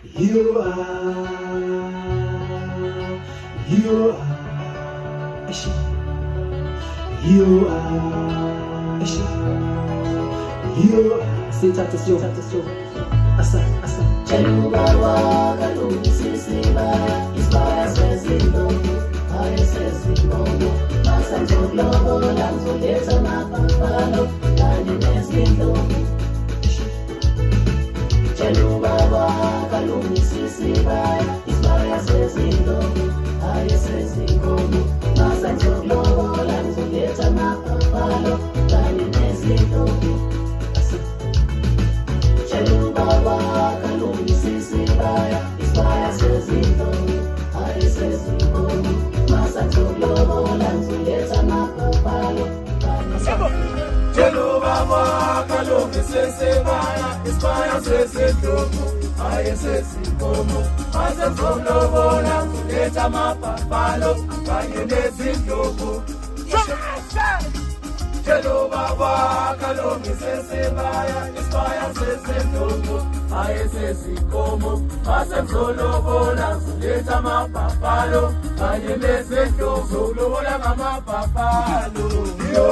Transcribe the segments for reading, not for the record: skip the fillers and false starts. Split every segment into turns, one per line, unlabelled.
You are, you are, you are, you are. Say tap to show, asa.
Chelubawa kalungisisiba Isbaya sezindo Aye sezindo Masanzo globo Lamzo leta mapapalo Kani nezindo Chelubawa kalungisisiba Isbaya sezindo Aye sezindo Masanzo globo Lamzo leta mapapalo Kani nezindo Chelubawa Isbaya sezindo, aye sezindo, masanzo globo lanzuleta mapapalo.
Chelubawa kalungisisiba, Isbaya sezindo, aye sezindo, masanzo globo lanzuleta mapapalo, kanye nezinduku. Chelubawa kalungisisiba, Isbaya sezindo, aye sezindo, masanzo globo lanzuleta mapapalo, kanye nezinduku. Zolobola ngamapapalo, yo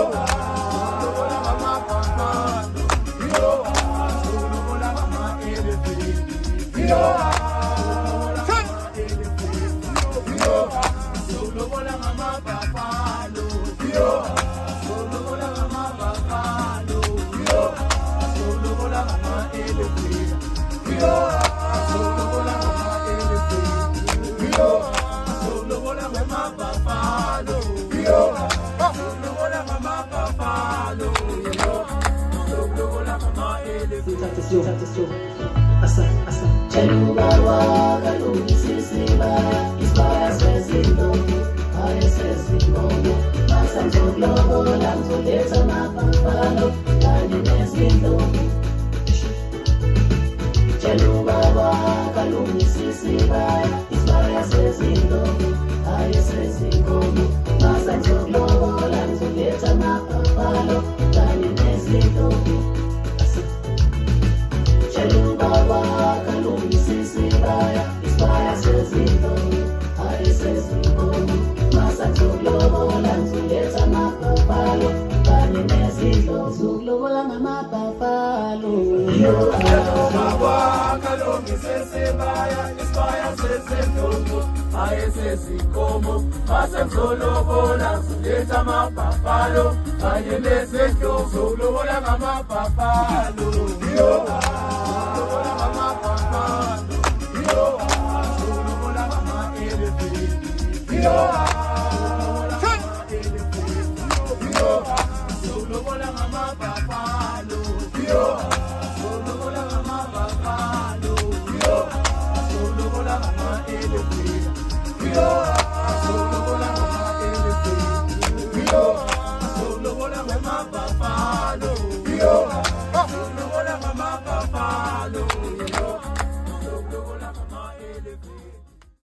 zolobola ngamapapalo, yo zolobola ngamaelephant, yo zolobola ngamapapalo, yo zolobola ngamapapalo, yo zolobola ngamaelephant, yo zolobola ngamaelephant, yo zolobola ngamapapalo, yo zolobola ngamapapalo, yo zolobola ngamaelephant.
Say tap to show, asa.
Chelubawa kalungisisiba Isbaya sezindo, aye sezindo, masanzo globo lamzo leta mapapalo, kani nezindo. Chelubawa kalungisisiba Isbaya sezindo, aye sezindo, masanzo globo lamzo leta mapapalo, kani nezindo. Chelubawa kalungisisiba Isbaya sezindo, aye sezindo, masanzo globo lanzuleta mapapalo, kani nezindo. Zuglobola ngamapapalo,
Chelubawa kalungisisiba, Isbaya sezindo, aye sezindo, masanzo globo lanzuleta mapapalo, kanye nezinduku. Zolobola ngamapapalo, yo